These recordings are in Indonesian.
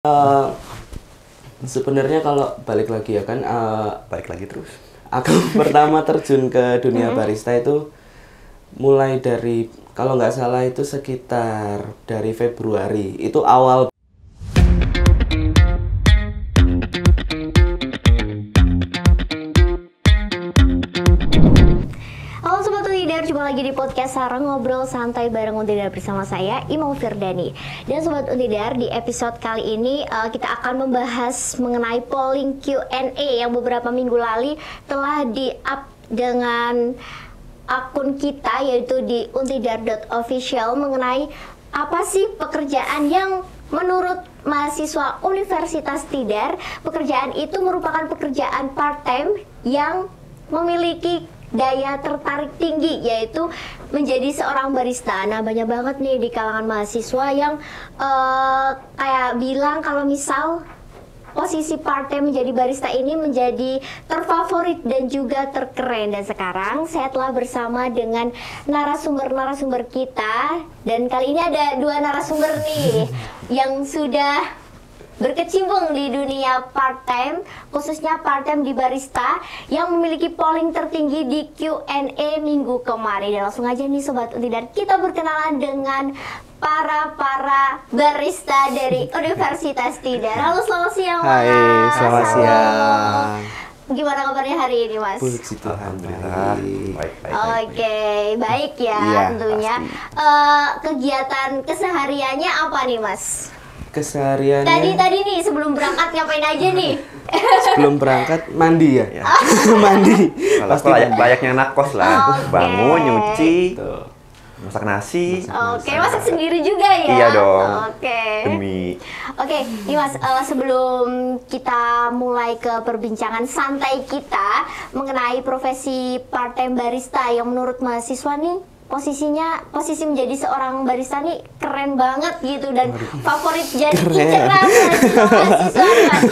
Eh, Sebenarnya kalau balik lagi ya kan, Balik lagi terus. aku pertama terjun ke dunia barista itu mulai dari, kalau nggak salah itu sekitar dari Februari. Itu awal. Halo Sobat Unidar, jumpa lagi di podcast Sarang Ngobrol Santai bareng Unidar bersama saya, Imam Firdani. Dan Sobat Unidar, di episode kali ini kita akan membahas mengenai polling Q&A yang beberapa minggu lalu telah di-up dengan akun kita, yaitu di untidar.official, mengenai apa sih pekerjaan yang menurut mahasiswa Universitas Tidar, pekerjaan itu merupakan pekerjaan part-time yang memiliki daya tertarik tinggi, yaitu menjadi seorang barista. Nah, banyak banget nih di kalangan mahasiswa yang kayak bilang kalau misal posisi part-time menjadi barista ini menjadi terfavorit dan juga terkeren. Dan sekarang saya telah bersama dengan narasumber-narasumber kita, dan kali ini ada dua narasumber nih yang sudah berkecimpung di dunia part-time, khususnya part-time di barista, yang memiliki polling tertinggi di Q&A minggu kemarin. Dan langsung aja nih Sobat Untidar, kita berkenalan dengan para barista dari Universitas Tidar. Halo, selamat siang, Mas. Hai, selamat Halo. siang. Gimana kabarnya hari ini, Mas? Puji Tuhan, Alhamdulillah. baik. Baik. Oke, baik ya, Iya, tentunya. Kegiatan kesehariannya apa nih, Mas? Kesehariannya Tadi nih sebelum berangkat ngapain aja nih? sebelum berangkat mandi ya. Ya. Mandi. Kalau aku layaknya anak kos lah. Oke. Bangun, nyuci, Tuh. masak nasi. Oke, masak sendiri juga ya? Iya dong. Oke. Demi Oke, nih Mas, sebelum kita mulai ke perbincangan santai kita mengenai profesi part-time barista yang menurut mahasiswa nih posisi menjadi seorang barista nih keren banget gitu, dan favorit jadi inceran mahasiswa kan.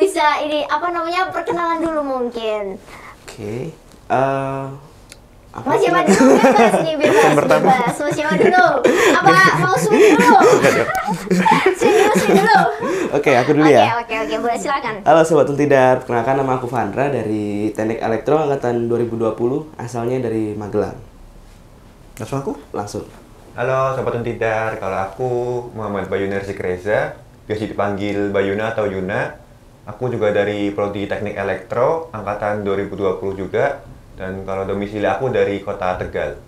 Bisa ini apa namanya, perkenalan dulu mungkin. Oke. Apa Mas sih? siapa dulu, bebas nih, bebas. Mas siapa dulu? Apa mau swing dulu? Swing dulu. Oke, aku dulu ya. Oke, boleh silakan. Halo Sobat Untidar, perkenalkan nama aku Vandra dari Teknik Elektro angkatan 2020, asalnya dari Magelang. langsung aku. Langsung. Halo Sobat Untidar, kalau aku Muhammad Bayunar Zikreza, biasa dipanggil Bayuna atau Yuna. Aku juga dari Prodi Teknik Elektro angkatan 2020 juga. Dan kalau domisili aku dari kota Tegal.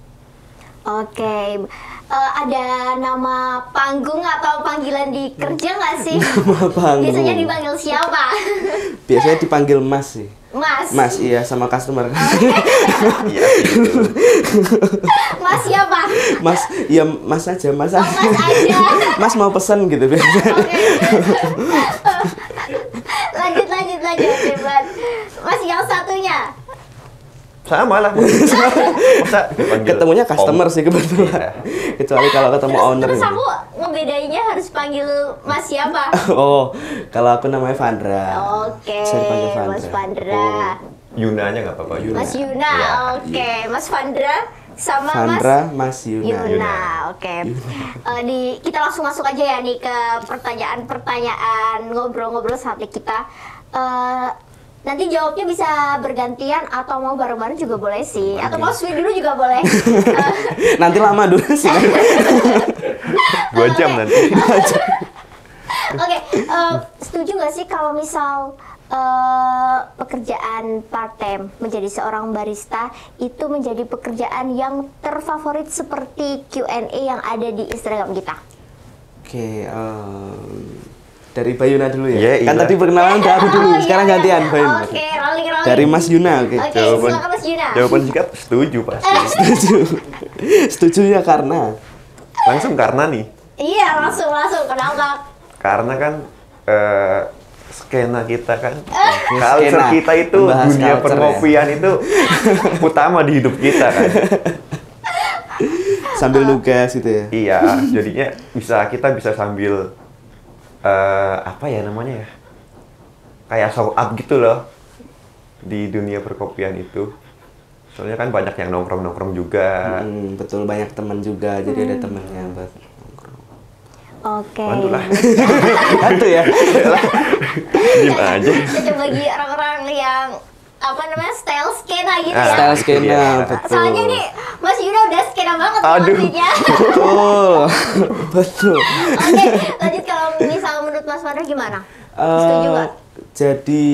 Oke, ada nama panggung atau panggilan di kerja nggak sih? Nama panggung. Biasanya dipanggil siapa? Biasanya dipanggil Mas sih. Mas. Mas, iya, sama customer. Iya, gitu. Mas siapa? Mas, iya Mas aja, Mas aja. Mas aja. Mas mau pesan gitu biasanya. Oke. Lanjut, hebat. Mas yang satunya? Sama lah. Masa dipanggil Ketemunya customer Om? sih kebetulan. Iya. Kecuali kalau ketemu owner. Terus aku ngebedainnya harus panggil Mas siapa? Oh, kalau aku namanya Vandra. Oke, Bisa dipanggil Vandra. Mas Vandra. Yunanya nggak apa-apa, Yuna. Mas Yuna, Iya. oke. Mas Vandra sama Vandra, Mas Yuna. Yuna, oke. Kita langsung masuk aja ya nih ke pertanyaan ngobrol-ngobrol saatnya kita. Nanti jawabnya bisa bergantian atau mau bareng-bareng juga boleh sih. Atau mau swing dulu juga boleh. Nanti lama dulu sih. 2 jam nanti. Oke, setuju nggak sih kalau misal pekerjaan part-time menjadi seorang barista itu menjadi pekerjaan yang terfavorit seperti Q&A yang ada di Instagram kita? Oke, dari Bayuna dulu ya. Iya, Kan iya. tadi perkenalan dari aku dulu. Oh, Sekarang iya. gantian Bayuna. Oke, rolling. Dari Mas Yuna, oke. Oke, silakan Mas Yuna. Jawaban singkat setuju pasti. Setuju. Setuju ya karena Langsung karena nih. Iya, langsung. Kenapa? Karena kan skena kita kan, Skena. culture kita itu, Membahas dunia culture perkopian itu utama di hidup kita kan. sambil nugas gitu ya. Iya, jadinya kita bisa sambil apa ya namanya ya, kayak show up gitu loh di dunia perkopian itu. Soalnya kan banyak yang nongkrong juga. Betul, banyak teman juga, jadi ada temannya buat nongkrong. Oke. Bantulah. Bantu ya. Diem aja. Kita bagi orang-orang yang apa namanya style skena gitu ya. Style skena, Iya. betul. Soalnya nih Mas Yuna udah skena banget nih Aduh. maksudnya. Betul. Betul. Oke, lanjut kalau misal menurut Mas Fandra gimana? Setuju nggak? Jadi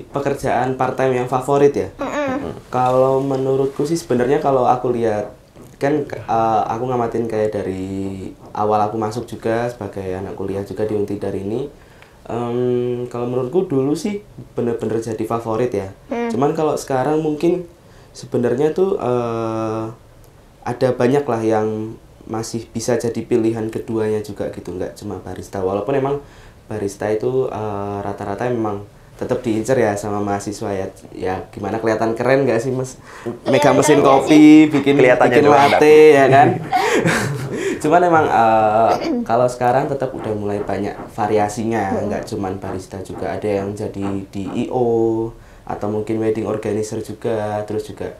pekerjaan part time yang favorit ya. Kalau menurutku sih sebenarnya kalau aku lihat kan aku ngamatin kayak dari awal aku masuk juga sebagai anak kuliah juga di Untidar ini. Kalau menurutku dulu sih bener-bener jadi favorit ya. Cuman kalau sekarang mungkin sebenarnya tuh ada banyak lah yang masih bisa jadi pilihan keduanya juga gitu, nggak cuma barista. Walaupun emang barista itu rata-rata memang tetap diincar ya sama mahasiswa ya. Ya gimana, kelihatan keren nggak sih Mas? Megang mesin keren nggak kopi, bikin Kelihatannya doang, latte ya kan. Cuman emang kalau sekarang tetap udah mulai banyak variasinya, nggak cuman barista juga, ada yang jadi di IO atau mungkin wedding organizer juga, terus juga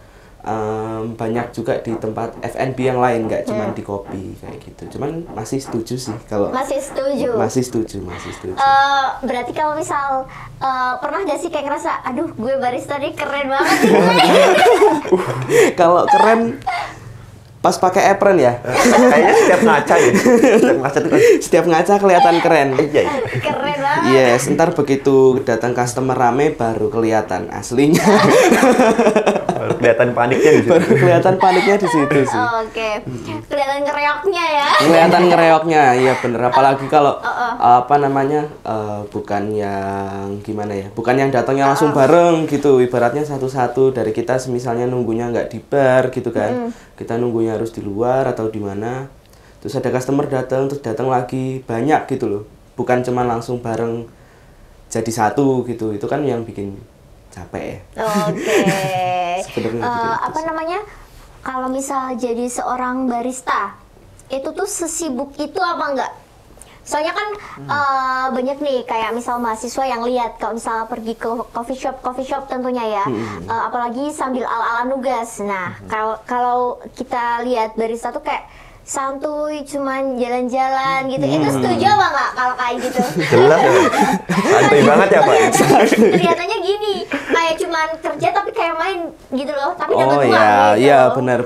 banyak juga di tempat F&B yang lain, nggak cuman di kopi kayak gitu. Cuman masih setuju sih kalau Masih setuju. masih setuju. Berarti kalau misal pernah gak sih kayak ngerasa, aduh gue barista nih keren banget nih. Kalau keren pas pakai apron ya. Kayaknya setiap ngaca ya. Setiap ngaca tuh kan. Setiap ngaca kelihatan keren. Iya. Keren banget. Yes, ntar begitu datang customer rame baru kelihatan aslinya. Baru kelihatan paniknya di situ. Baru kelihatan paniknya di situ sih. Oke, kelihatan ngereoknya ya. Kelihatan ngereoknya, iya bener. Apalagi kalau apa namanya bukan yang gimana ya, bukan yang datangnya langsung bareng gitu. Ibaratnya satu-satu dari kita, misalnya nunggunya nggak di bar gitu kan, kita nunggunya harus di luar atau di mana. Terus ada customer datang, terus datang lagi banyak gitu loh. Bukan cuma langsung bareng jadi satu gitu. Itu kan yang bikin capek ya. Oke. Sebenarnya gitu. Apa namanya? Kalau misal jadi seorang barista, itu tuh sesibuk itu apa enggak? Soalnya kan banyak nih kayak misal mahasiswa yang lihat kalau misal pergi ke coffee shop tentunya ya, apalagi sambil ala-ala nugas. Nah, kalau kita lihat barista tuh kayak santuy, cuman jalan-jalan gitu. Itu setuju apa nggak kalau kayak gitu? Jelas ya. Santai banget ya Pak. Kelihatannya gini, kayak cuman kerja tapi kayak main gitu loh, tapi dapat Oh uang ya, gitu iya loh. benar.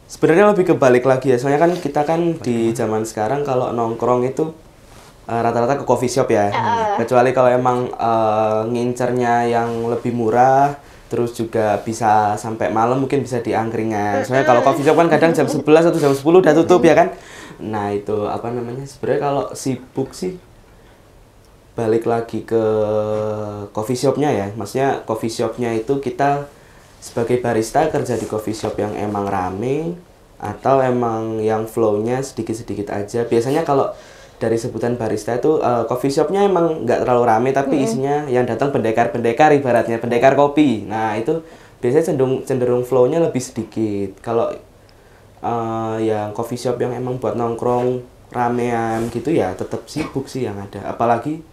Sebenarnya lebih kebalik lagi ya, soalnya kan kita kan di zaman sekarang kalau nongkrong itu rata-rata ke coffee shop ya. Kecuali kalau emang ngincernya yang lebih murah, terus juga bisa sampai malam, mungkin bisa di angkringan. Soalnya kalau coffee shop kan kadang jam 11 atau jam 10 udah tutup ya kan. Nah itu apa namanya, sebenarnya kalau sibuk sih balik lagi ke coffee shopnya ya. Maksudnya coffee shopnya itu kita sebagai barista kerja di coffee shop yang emang rame atau emang yang flow-nya sedikit-sedikit aja. Biasanya kalau dari sebutan barista itu coffee shopnya emang nggak terlalu rame, tapi isinya yang datang pendekar-pendekar, ibaratnya pendekar kopi. Nah itu biasanya cenderung flow-nya lebih sedikit. Kalau yang coffee shop yang emang buat nongkrong ramean gitu ya tetap sibuk sih yang ada. Apalagi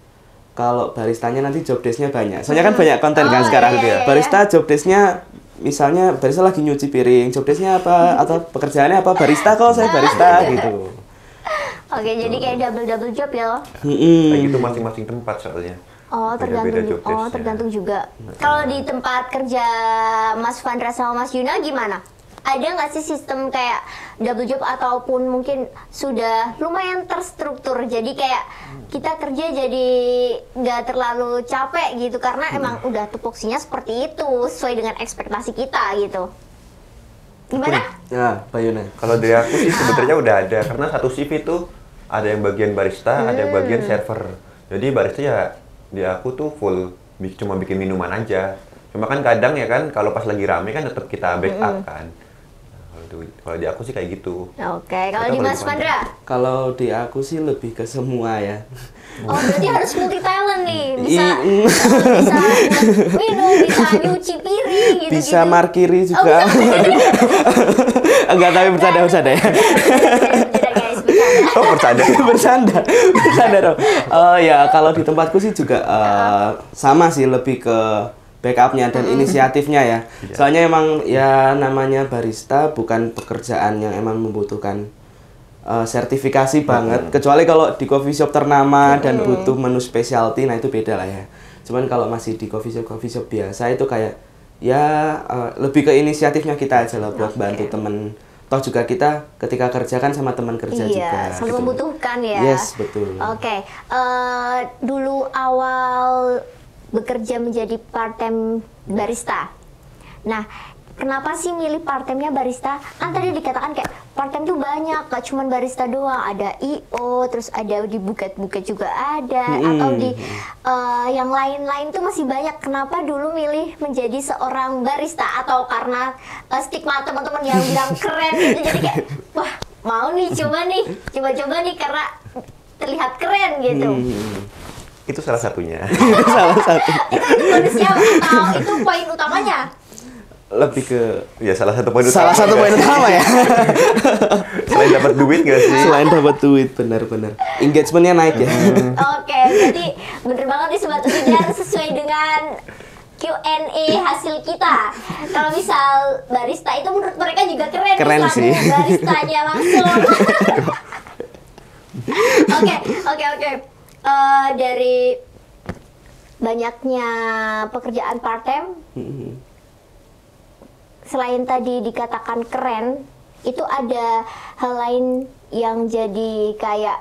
kalau baristanya nanti job desk-nya banyak. Soalnya kan banyak konten kan sekarang gitu ya. Barista job desk-nya, misalnya barista lagi nyuci piring, job desk-nya apa atau pekerjaannya apa, barista kok saya barista gitu. Oke, jadi kayak double job ya. Kayak gitu masing-masing tempat soalnya. Oh, Beda-beda tergantung. job desk-nya. Tergantung juga. Kalau di tempat kerja Mas Fandra sama Mas Yuna gimana? Ada nggak sih sistem kayak double job ataupun mungkin sudah lumayan terstruktur, jadi kayak kita kerja jadi nggak terlalu capek gitu karena emang udah tupoksinya seperti itu sesuai dengan ekspektasi kita gitu. Gimana? Nah, Pak Yuna. Kalau dari aku sih sebenarnya udah ada, karena satu shift itu ada yang bagian barista, ada yang bagian server. Jadi barista ya di aku tuh full cuma bikin minuman aja. Cuma kan kadang ya kan kalau pas lagi rame kan tetap kita backup kan. Kalau di aku sih kayak gitu. Oke, kalau di Mas Fandra? Kalau di aku sih lebih ke semua ya. Oh, berarti harus multi talent nih. Bisa minum, bisa nyuci piring gitu. Bisa markiri juga. Enggak, tapi bercanda ya. Bercanda guys, bercanda. Oh, bercanda. bercanda dong. Ya kalau di tempatku sih juga sama sih, lebih ke backupnya dan inisiatifnya ya. Soalnya emang ya namanya barista bukan pekerjaan yang emang membutuhkan sertifikasi banget. Kecuali kalau di coffee shop ternama dan butuh menu specialty, nah itu beda lah ya. Cuman kalau masih di coffee shop biasa itu kayak ya lebih ke inisiatifnya kita aja lah buat bantu temen. Toh juga kita ketika kerja kan sama teman kerja juga. Iya, saling membutuhkan ya. Yes, betul. Oke, dulu awal bekerja menjadi part-time barista. Nah, kenapa sih milih part-time-nya barista? Kan tadi dikatakan kayak part-time tuh banyak, gak cuma barista doang. Ada I.O, terus ada di buket-buket juga ada, atau di yang lain-lain tuh masih banyak. Kenapa dulu milih menjadi seorang barista? Atau karena stigma teman-teman yang bilang keren gitu, jadi kayak, wah mau nih, coba-coba nih karena terlihat keren gitu. Itu salah satunya. Salah satu. Itu bonusnya atau itu poin utamanya? Lebih ke Ya salah satu poin salah satu poin utama ya. Selain dapat duit nggak sih? Selain dapat duit, benar-benar. Engagementnya naik ya. Oke, jadi bener banget nih Sobat Unidar, sesuai dengan Q&A hasil kita. Kalau misal barista itu menurut mereka juga keren. Keren nih, sih. Baristanya langsung. Oke. Dari banyaknya pekerjaan part-time, selain tadi dikatakan keren, itu ada hal lain yang jadi kayak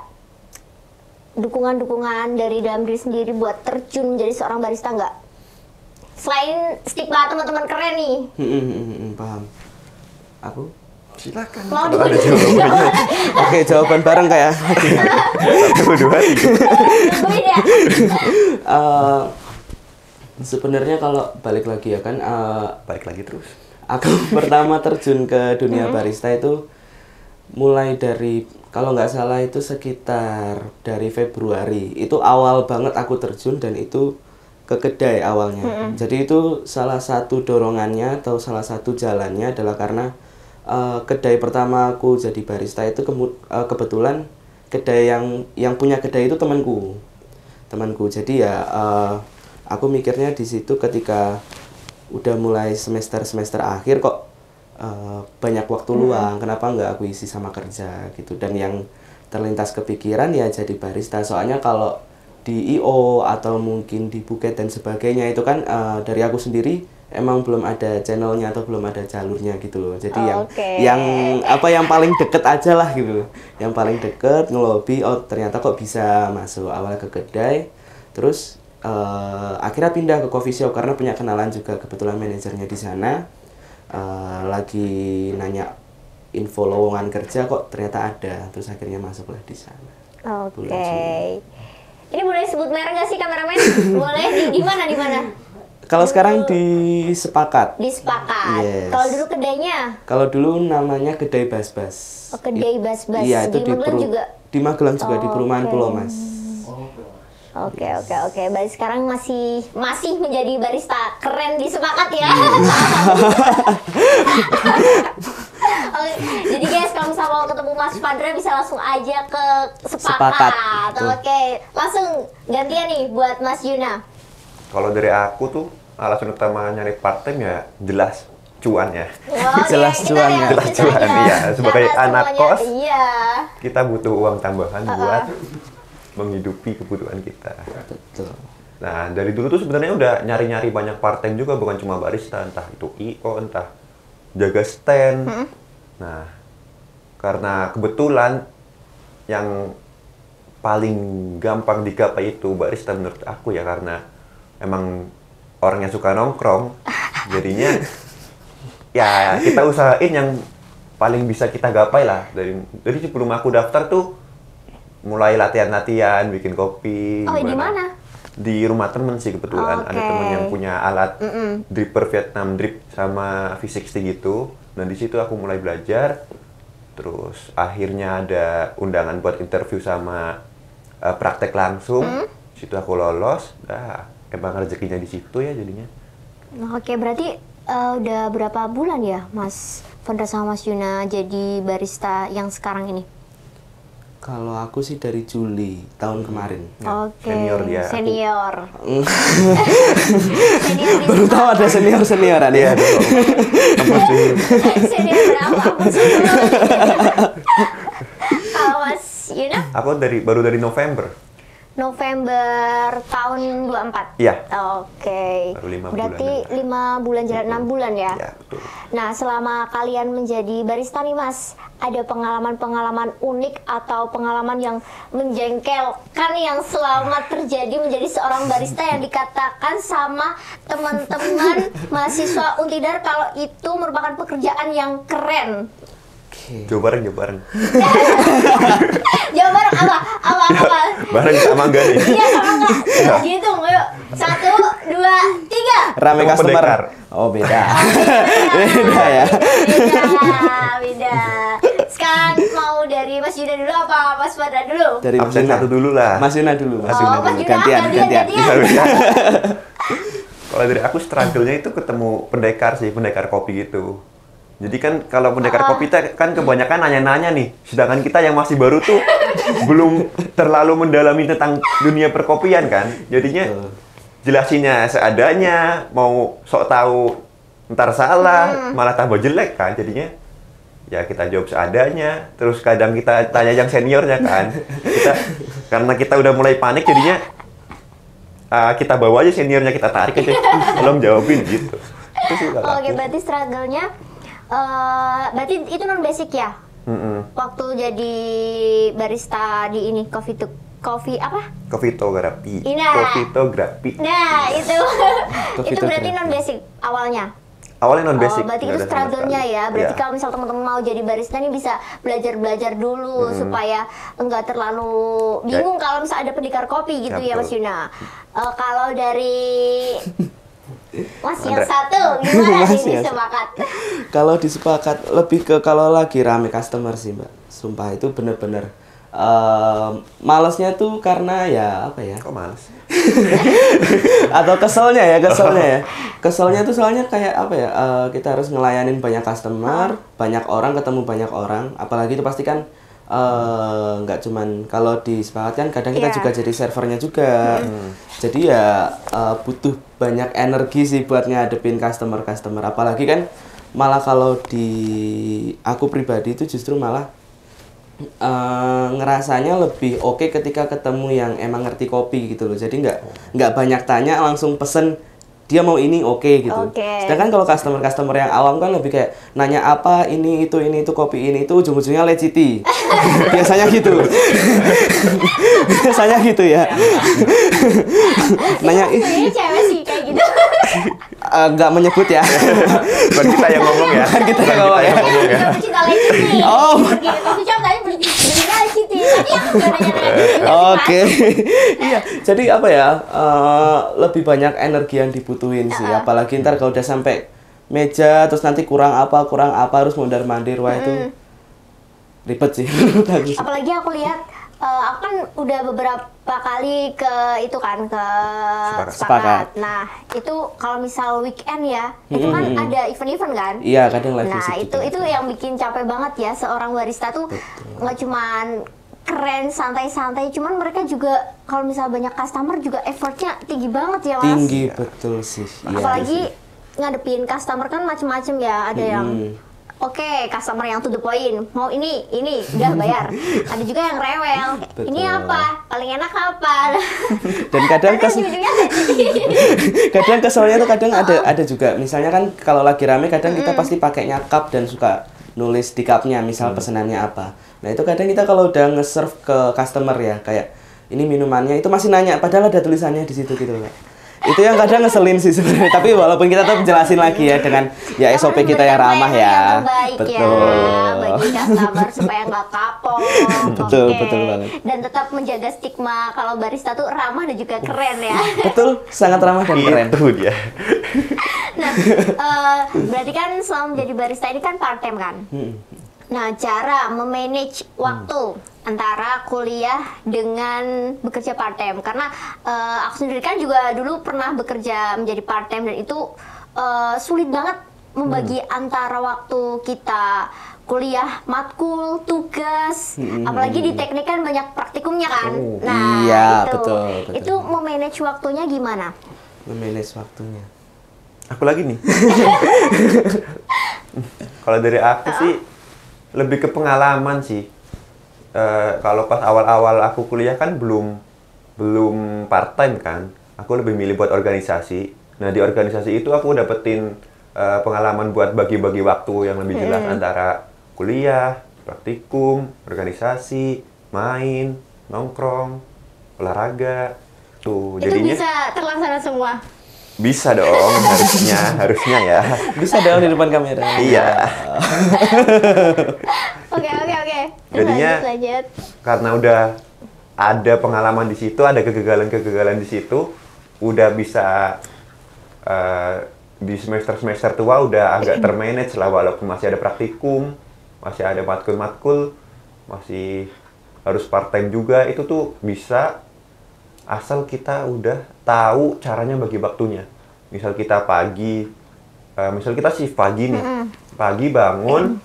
dukungan-dukungan dari dalam diri sendiri buat terjun menjadi seorang barista nggak? Selain stigma teman-teman keren nih. Paham. Aku? Silakan. Mau Kalau ada dulu. jawabannya. Oke, jawaban bareng kayak. 1, 2, 3. Nungguin ya. Sebenarnya kalau balik lagi ya kan, Balik lagi terus. aku pertama terjun ke dunia barista itu mulai dari, kalau nggak salah itu sekitar dari Februari. Itu awal banget aku terjun dan itu ke kedai awalnya. Jadi itu salah satu dorongannya atau salah satu jalannya adalah karena kedai pertama aku jadi barista itu kebetulan kedai yang punya kedai itu temanku. Jadi ya aku mikirnya di situ ketika udah mulai semester akhir kok banyak waktu luang, kenapa nggak aku isi sama kerja gitu. Dan yang terlintas kepikiran ya jadi barista, soalnya kalau di I.O atau mungkin di buket dan sebagainya itu kan dari aku sendiri emang belum ada channelnya atau belum ada jalurnya gitu loh. Jadi yang paling deket aja lah gitu, yang paling deket ngelobi, oh ternyata kok bisa masuk awal ke kedai, terus akhirnya pindah ke coffee shop karena punya kenalan juga, kebetulan manajernya di sana lagi nanya info lowongan kerja, kok ternyata ada, terus akhirnya masuklah di sana. Oke. Ini boleh sebut merek nggak sih kameramen? Boleh, di mana? Kalau sekarang di Sepakat. Di Sepakat. Yes. Kalau dulu kedainya? Kalau dulu namanya Kedai Bas-Bas. Oh, Kedai Bas-Bas. Iya, itu di Magelang juga? Di Magelang juga, di perumahan Oke. Pulau Mas. Oke. Berarti sekarang masih menjadi barista keren di Sepakat ya. Oke, jadi guys, kalau misalnya mau ketemu Mas Fadra bisa langsung aja ke Sepakat. Oke, langsung gantian nih buat Mas Yuna. Kalau dari aku tuh alasan utama nyari part time ya jelas cuan ya. Jelas cuannya. Jelas cuan, iya. Sebagai Karena anak semuanya- kos, Iya. kita butuh uang tambahan buat menghidupi kebutuhan kita. Betul. Nah, dari dulu tuh sebenarnya udah nyari-nyari banyak part time juga, bukan cuma barista, entah itu I.O, entah jaga stand. Nah, karena kebetulan yang paling gampang digapai itu barista menurut aku ya, karena emang orangnya suka nongkrong, jadinya ya kita usahain yang paling bisa kita gapai lah. Dari sebelum aku daftar tuh mulai latihan bikin kopi. Oh, di gimana. mana? Di rumah temen sih kebetulan. Ada Oke. temen yang punya alat dripper Vietnam drip sama V60 gitu. Dan di situ aku mulai belajar. Terus akhirnya ada undangan buat interview sama praktek langsung. Di situ aku lolos. Nah, emang rezekinya di situ ya jadinya. Oke, berarti udah berapa bulan ya Mas Fadra sama Mas Yuna jadi barista yang sekarang ini? Kalau aku sih dari Juli tahun kemarin. Oke, senior dia. Senior. Baru tahu ada senior-senioran ya. Senior berapa? Aku baru dari November. November tahun 24? Iya. Oke. Baru 5 Berarti bulan. 5 bulan jalan 6 bulan ya? Iya, betul. Nah, selama kalian menjadi barista nih Mas, ada pengalaman-pengalaman unik atau pengalaman yang menjengkelkan yang selama terjadi menjadi seorang barista yang dikatakan sama teman-teman mahasiswa Untidar kalau itu merupakan pekerjaan yang keren? Jauh bareng. Jawab bareng apa? Bareng sama enggak nih? Iya sama enggak? Gitu, ayo. 1, 2, 3. Rame Kamu customer. pendekar. Oh, beda. Beda ya. Beda. Sekarang mau dari Mas Yuna dulu apa Mas Badra dulu? Dari Mas Absen Yuna. satu dulu lah. Mas Yuna dulu. Mas Yuna Mas dulu. Yuna, Gantian. gantian. Kalau dari aku struggle-nya itu ketemu pendekar kopi gitu. Jadi kan kalau pendekar kopi kan kebanyakan nanya-nanya nih. Sedangkan kita yang masih baru tuh belum terlalu mendalami tentang dunia perkopian kan. Jadinya jelasinnya seadanya, mau sok tahu ntar salah, malah tambah jelek kan. Jadinya ya kita jawab seadanya. Terus kadang kita tanya yang seniornya kan. Karena kita udah mulai panik jadinya kita bawa aja seniornya, kita tarik aja. Tolong jawabin gitu. Itu sih kalau Oke, aku. berarti struggle-nya berarti itu non basic ya? Waktu jadi barista di ini coffee apa? Kofitografi. Ina. Kofitografi. Nah, itu itu berarti Kofitografi. non basic awalnya. Awalnya non basic. Berarti nggak itu ada sama struggle-nya sekali. ya. Berarti Iya. kalau misal teman-teman mau jadi barista nih bisa belajar dulu supaya enggak terlalu bingung kalau misal ada pendekar kopi gitu ya Betul. Mas Yuna. Kalau dari Mas yang Andra. satu gimana Mas ini yang sepakat? Kalau disepakat lebih ke kalau lagi rame customer sih Mbak. Sumpah itu bener-bener malesnya tuh karena ya apa ya? Kok males? Atau keselnya ya. Keselnya tuh soalnya kayak apa ya? Kita harus ngelayanin banyak customer, banyak orang, ketemu banyak orang. Apalagi itu pasti kan nggak cuman kalau disepakatkan kadang kita Iya. juga jadi servernya juga. Jadi ya butuh banyak energi sih buat ngadepin customer. Apalagi kan malah kalau di aku pribadi itu justru malah ngerasanya lebih oke ketika ketemu yang emang ngerti kopi gitu loh. Jadi nggak banyak tanya, langsung pesen dia mau ini oke gitu. Oke. Sedangkan kalau customer yang awam kan lebih kayak nanya apa ini itu kopi ini itu ujung-ujungnya leciti. Biasanya gitu. Biasanya gitu ya. Nanya Ini cewek sih kayak gitu. nggak menyebut ya. Bukan kita yang ngomong ya. Bukan kita yang ngomong ya. Kita pecinta leciti. Oh. Gitu. Coffee shop tadi beli leciti. Tapi aku nggak nanya-nanya. Oke, iya. Jadi apa ya? Lebih banyak energi yang dibutuhin sih. Apalagi ntar kalau udah sampai meja, terus nanti kurang apa harus mondar-mandir, wah itu ribet sih. Apalagi aku lihat, aku kan udah beberapa kali ke itu kan ke Sepakat. Nah itu kalau misal weekend ya, itu kan ada event-event kan. Iya, kadang live Nah music itu juga. yang bikin capek banget ya seorang barista tuh nggak cuman keren santai-santai, cuman mereka juga kalau misal banyak customer juga effortnya tinggi banget ya Mas. Tinggi betul sih. Iya. Apalagi ngadepin customer kan macem-macem ya, ada yang oke, customer yang to the point, mau ini udah bayar. Ada juga yang rewel, ini Betul. apa, paling enak apa. Dan kadang Nanti ujung-ujungnya kadang keselnya tuh kadang ada juga. Misalnya kan kalau lagi rame kadang kita pasti pakainya cup dan suka nulis di cupnya misal pesenannya apa. Nah itu kadang kita kalau udah nge-serve ke customer ya kayak ini minumannya itu masih nanya padahal ada tulisannya di situ gitu Kak. Itu yang kadang ngeselin sih sebenarnya. Tapi walaupun kita tetap jelasin lagi ya dengan ya SOP kita yang ramah ya. Yang terbaik Betul. ya, bagi customer supaya nggak kapok. Betul, Oke. betul banget. Dan tetap menjaga stigma kalau barista tuh ramah dan juga keren ya. Betul, sangat ramah dan keren. Itu dia. Nah, berarti kan selama menjadi barista ini kan part time kan? Nah, cara memanage waktu antara kuliah dengan bekerja part time, karena aku sendiri kan juga dulu pernah bekerja menjadi part time dan itu sulit banget membagi antara waktu kita kuliah, matkul, tugas, apalagi di teknik kan banyak praktikumnya kan. Nah, Iya, itu, betul. itu memanage waktunya gimana? Memanage waktunya. Aku lagi nih. Kalau dari aku sih lebih ke pengalaman sih. kalau pas awal-awal aku kuliah kan belum part time kan. Aku lebih milih buat organisasi. Nah, di organisasi itu aku dapetin pengalaman buat bagi-bagi waktu yang lebih jelas antara kuliah, praktikum, organisasi, main, nongkrong, olahraga. Tuh, Itu jadinya bisa terlaksana semua. bisa dong, harusnya ya. Bisa dong di depan kamera. Iya. Oke. Jadinya Lanjut. karena udah ada pengalaman di situ, ada kegagalan-kegagalan di situ, udah bisa di semester tua udah agak termanage lah, walaupun masih ada praktikum, masih ada matkul-matkul, masih harus part time juga, itu tuh bisa asal kita udah tahu caranya bagi waktunya. Misal kita pagi, misal kita shift pagi nih, pagi bangun,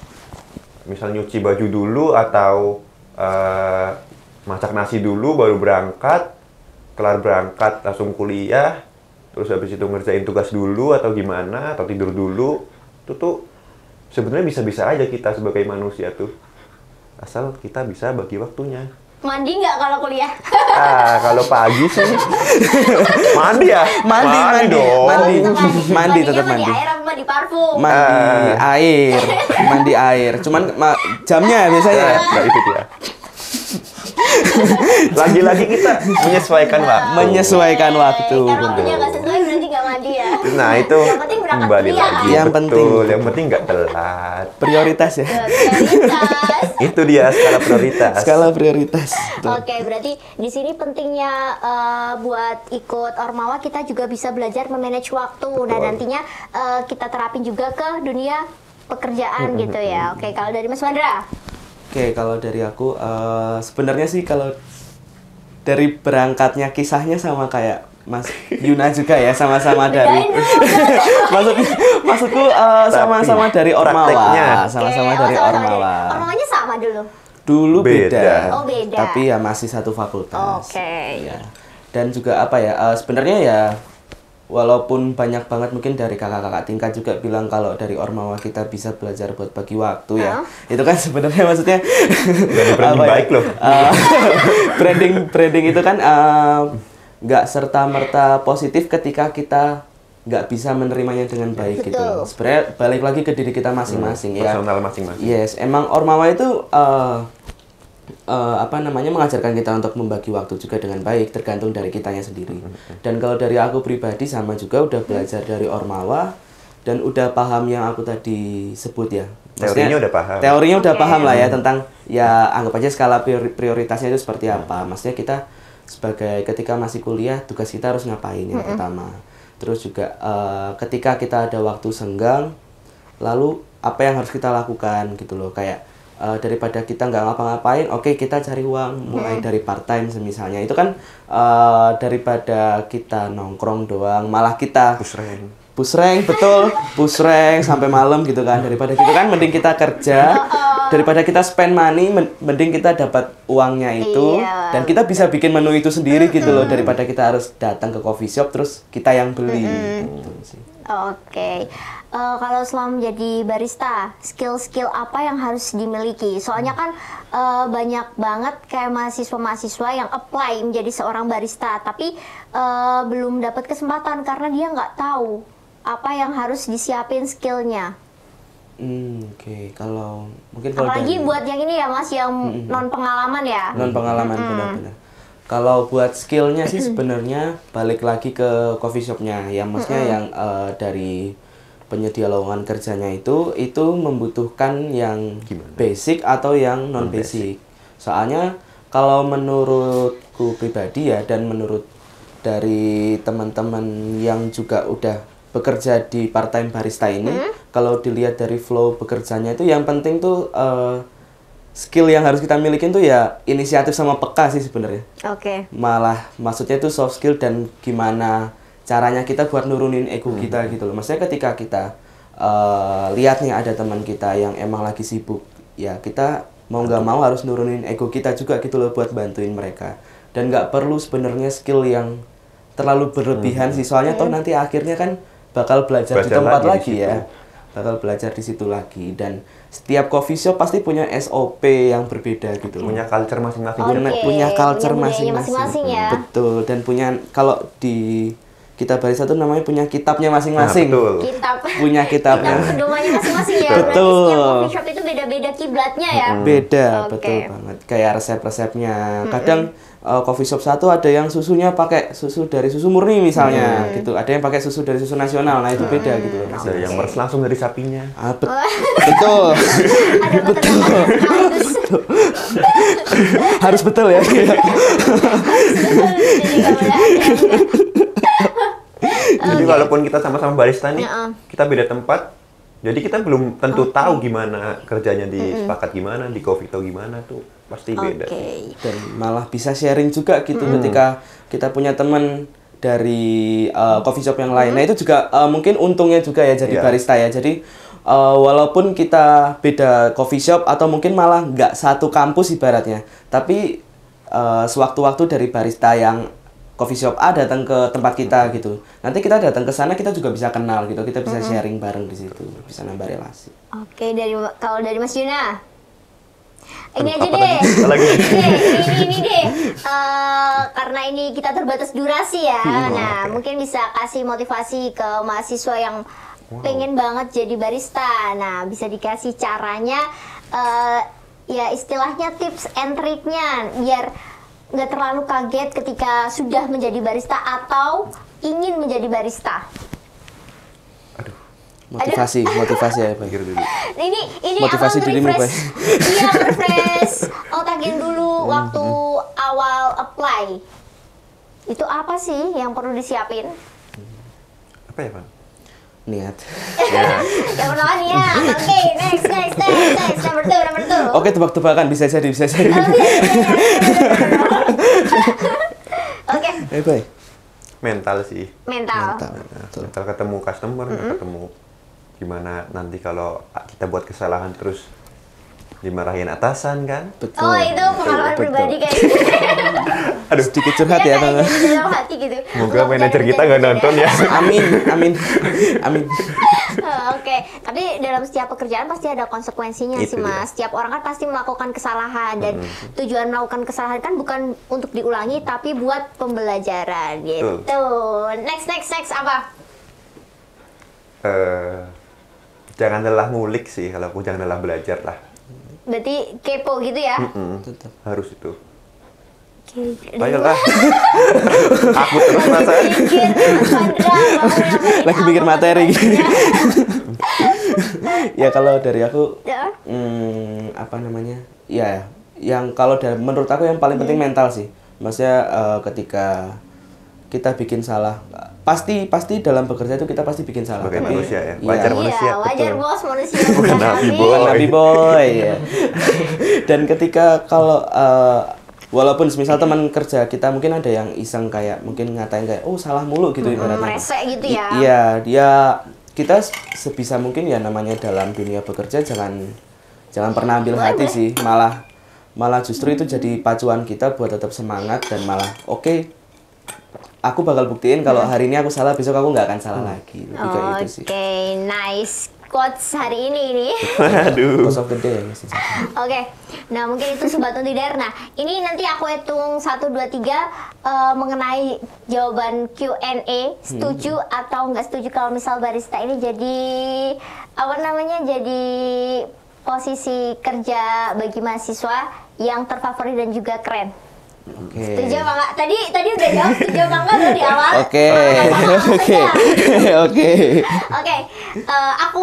misal nyuci baju dulu atau masak nasi dulu baru berangkat, kelar berangkat langsung kuliah, terus habis itu ngerjain tugas dulu atau gimana, atau tidur dulu. Itu tuh sebenarnya bisa-bisa aja kita sebagai manusia tuh, asal kita bisa bagi waktunya. Mandi nggak kalau kuliah? Kalau pagi sih mandi ya? Mandi dong. Mandi tetap mandi. Mandi air apa mandi parfum? Mandi air. Cuman jamnya biasanya. Nah, itu dia. Lagi-lagi kita menyesuaikan waktu. Kalau waktunya nggak sesuai berarti nggak mandi ya. Nah, itu Yang penting berangkat kembali kuliah. lagi. Yang Yang penting nggak telat. Prioritas ya. Prioritas. Itu dia skala prioritas. Skala prioritas. Betul. Oke, berarti di sini pentingnya buat ikut Ormawa kita juga bisa belajar memanage waktu. Nah, nantinya kita terapin juga ke dunia pekerjaan gitu ya. Oke, kalau dari Mas Mandra? Oke, kalau dari aku sebenarnya sih kalau dari berangkatnya kisahnya sama kayak Mas Yuna juga ya, sama-sama dari maksudku sama-sama dari Ormawa, sama-sama dari Ormawa. Ormawanya sama dulu. Dulu Beda. beda. Oh, beda. Tapi ya masih satu fakultas. Oke. Ya. Dan juga apa ya? Sebenarnya ya walaupun banyak banget mungkin dari kakak-kakak tingkat juga bilang kalau dari Ormawa kita bisa belajar buat bagi waktu ya. Itu kan sebenarnya maksudnya Branding baik loh. branding itu kan nggak serta-merta positif ketika kita nggak bisa menerimanya dengan baik gitu loh. Sebenarnya balik lagi ke diri kita masing-masing ya. Personal masing-masing. Yes, emang Ormawa itu mengajarkan kita untuk membagi waktu juga dengan baik, tergantung dari kitanya sendiri. Dan kalau dari aku pribadi sama juga udah belajar dari Ormawa dan udah paham yang aku tadi sebut ya. Teorinya udah paham. Teorinya udah paham lah ya tentang ya anggap aja skala prioritasnya itu seperti apa. Maksudnya kita sebagai ketika masih kuliah tugas kita harus ngapain yang pertama. Terus juga ketika kita ada waktu senggang, lalu apa yang harus kita lakukan gitu loh, kayak daripada kita nggak ngapa-ngapain, oke kita cari uang mulai dari part time semisalnya. Itu kan daripada kita nongkrong doang, malah kita pusreng betul, pusreng sampai malam gitu kan. Daripada gitu kan mending kita kerja, daripada kita spend money, mending kita dapat uangnya itu dan kita bisa bikin menu itu sendiri gitu loh, daripada kita harus datang ke coffee shop terus kita yang beli gitu sih. Oke. Kalau selama menjadi barista, skill-skill apa yang harus dimiliki? Soalnya kan banyak banget kayak mahasiswa-mahasiswa yang apply menjadi seorang barista, tapi belum dapat kesempatan karena dia nggak tahu apa yang harus disiapin skillnya. Oke. Kalau Apalagi dari buat yang ini ya Mas, yang non pengalaman ya. non pengalaman benar-benar. Kalau buat skillnya sih sebenarnya balik lagi ke coffee shopnya, yang maksudnya yang dari penyedia lowongan kerjanya itu membutuhkan yang basic atau yang non basic. Soalnya kalau menurutku pribadi ya, dan menurut dari teman-teman yang juga udah bekerja di part time barista ini, kalau dilihat dari flow bekerjanya itu yang penting tuh skill yang harus kita milikin tuh ya inisiatif sama peka sih sebenarnya. Oke. Malah maksudnya itu soft skill dan gimana caranya kita buat nurunin ego kita gitu loh. Maksudnya ketika kita lihat nih ada teman kita yang emang lagi sibuk, ya kita mau nggak mau harus nurunin ego kita juga gitu loh buat bantuin mereka. Dan nggak perlu sebenarnya skill yang terlalu berlebihan sih, soalnya toh nanti akhirnya kan bakal belajar di tempat lagi ya. bakal belajar di situ lagi. Dan setiap coffee shop pasti punya SOP yang berbeda gitu. Punya culture masing-masing. Punya culture budayanya masing-masing. masing-masing ya. Betul, dan punya kalau di kita barista tuh namanya punya kitabnya masing-masing. Betul. Kitab. Punya kitabnya. Kitab pedomannya masing-masing ya. Betul. Berarti setiap coffee shop itu beda-beda kiblatnya ya. Beda, Oke. betul banget. Kayak resep-resepnya. Kadang coffee shop satu ada yang susunya pakai susu dari susu murni misalnya, gitu. Ada yang pakai susu dari susu nasional. Nah, itu beda gitu loh. Ada yang meres langsung dari sapinya. Betul. Ada betul. Harus betul ya. Jadi walaupun kita sama-sama barista nih, Heeh. kita beda tempat. Jadi kita belum tentu tahu gimana kerjanya di sepakat gimana, di coffee atau gimana tuh pasti beda. Oke. Dan malah bisa sharing juga gitu ketika kita punya teman dari coffee shop yang lain. Nah, itu juga mungkin untungnya juga ya jadi Iya. barista ya. Jadi walaupun kita beda coffee shop atau mungkin malah nggak satu kampus ibaratnya, tapi sewaktu-waktu dari barista yang coffee shop A datang ke tempat kita gitu. Nanti kita datang ke sana kita juga bisa kenal gitu. Kita bisa sharing bareng di situ, bisa nambah relasi. Oke, kalau dari Mas Yuna. Ini Aduh, aja apa deh. lagi? Ini deh. Karena ini kita terbatas durasi ya. Nah, mungkin bisa kasih motivasi ke mahasiswa yang pengen banget jadi barista. Nah, bisa dikasih caranya, ya istilahnya tips and triknya biar nggak terlalu kaget ketika sudah menjadi barista atau ingin menjadi barista. Motivasi ya, Pak. Pikir dulu. Ini Motivasi abang dirimu, refresh, iya refresh otakin dulu waktu awal apply. Itu apa sih yang perlu disiapin? Apa ya, Pak? Niat. Yang pertama nih ya. Oke, next. Number two. Oke, tebak-tebakan bisa jadi. Oke, Baik. Mental sih. mental. Betul. Mental ketemu customer, ketemu gimana nanti kalau kita buat kesalahan terus dimarahin atasan kan? Betul. Oh, itu pengalaman Betul. pribadi kayaknya. Aduh, sedikit curhat ya, Tante. Di dalam hati gitu. Semoga manajer kita nggak nonton ya. Amin. Oke, tapi dalam setiap pekerjaan pasti ada konsekuensinya sih Itu dia. Mas. Setiap orang kan pasti melakukan kesalahan dan tujuan melakukan kesalahan kan bukan untuk diulangi tapi buat pembelajaran gitu. Next apa? Jangan lelah ngulik sih, kalau aku jangan lelah belajar lah. Berarti kepo gitu ya? Tetap. Harus itu. Oke. Ayolah. Aku terus perasaan. Lagi mikir materi. Ya kalau dari aku Ya. apa namanya? Ya, yang kalau menurut aku yang paling penting mental sih. Maksudnya ketika kita bikin salah, pasti dalam bekerja itu kita pasti bikin salah. Sebagai Tapi- manusia ya, iya. wajar manusia. Iya, wajar betul. bos manusia. Bukan nabi, boy. Bukan nabi boy ya. Dan ketika kalau walaupun misal teman kerja kita mungkin ada yang iseng kayak mungkin ngatain kayak oh salah mulu gitu ibaratnya. Resek gitu ya. Iya, kita sebisa mungkin ya namanya dalam dunia bekerja jangan pernah ambil hati sih, malah justru itu jadi pacuan kita buat tetap semangat dan malah oke, aku bakal buktiin kalau hari ini aku salah, besok aku nggak akan salah lagi. Lebih kayak itu sih. Oke, nice quotes hari ini. Aduh. Close of the day ya mesti. Oke, nah mungkin itu Sobat Untidar. Nah, ini nanti aku hitung 1, 2, 3 mengenai jawaban Q&A. Setuju atau nggak setuju kalau misal barista ini jadi, jadi posisi kerja bagi mahasiswa yang terfavorit dan juga keren. Oke. Setuju apa nggak? Tadi udah jawab setuju apa nggak loh di awal? Oke. Oke. Oke, aku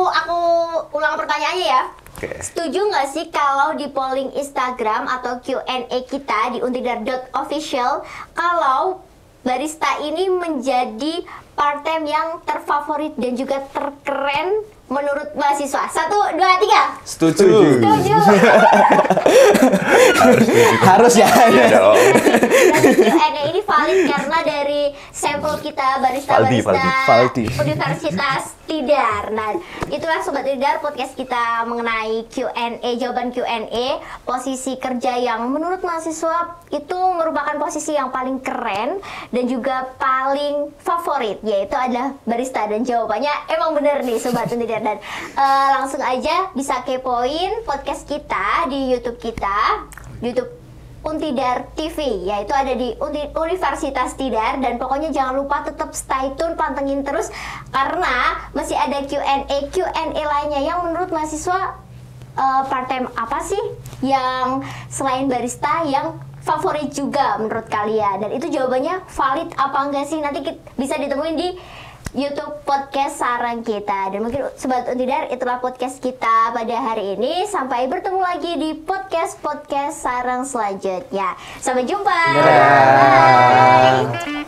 ulang pertanyaannya ya. Oke. Setuju nggak sih kalau di polling Instagram atau Q&A kita di untidar.official kalau barista ini menjadi part-time yang terfavorit dan juga terkeren menurut mahasiswa? 1, 2, 3. Setuju. Setuju. Harus ya. Iya dong. Berarti Q&A ini valid karena dari sampel kita barista-barista Valdi. Universitas Tidar. Nah, itulah Sobat Tidar podcast kita mengenai Q&A, jawaban Q&A, posisi kerja yang menurut mahasiswa itu merupakan posisi yang paling keren dan juga paling favorit yaitu adalah barista. Dan jawabannya emang bener nih Sobat Untidar. Dan langsung aja bisa kepoin podcast kita di YouTube kita, YouTube Untidar TV, yaitu ada di Universitas Tidar. Dan pokoknya jangan lupa tetap stay tune, pantengin terus karena masih ada Q&A lainnya yang menurut mahasiswa part time apa sih yang selain barista yang favorit juga menurut kalian, dan itu jawabannya valid apa enggak sih, nanti bisa ditemuin di YouTube podcast Sarang kita. Dan mungkin Sobat Untidar, itulah podcast kita pada hari ini. Sampai bertemu lagi di podcast Sarang selanjutnya. Sampai jumpa. Bye.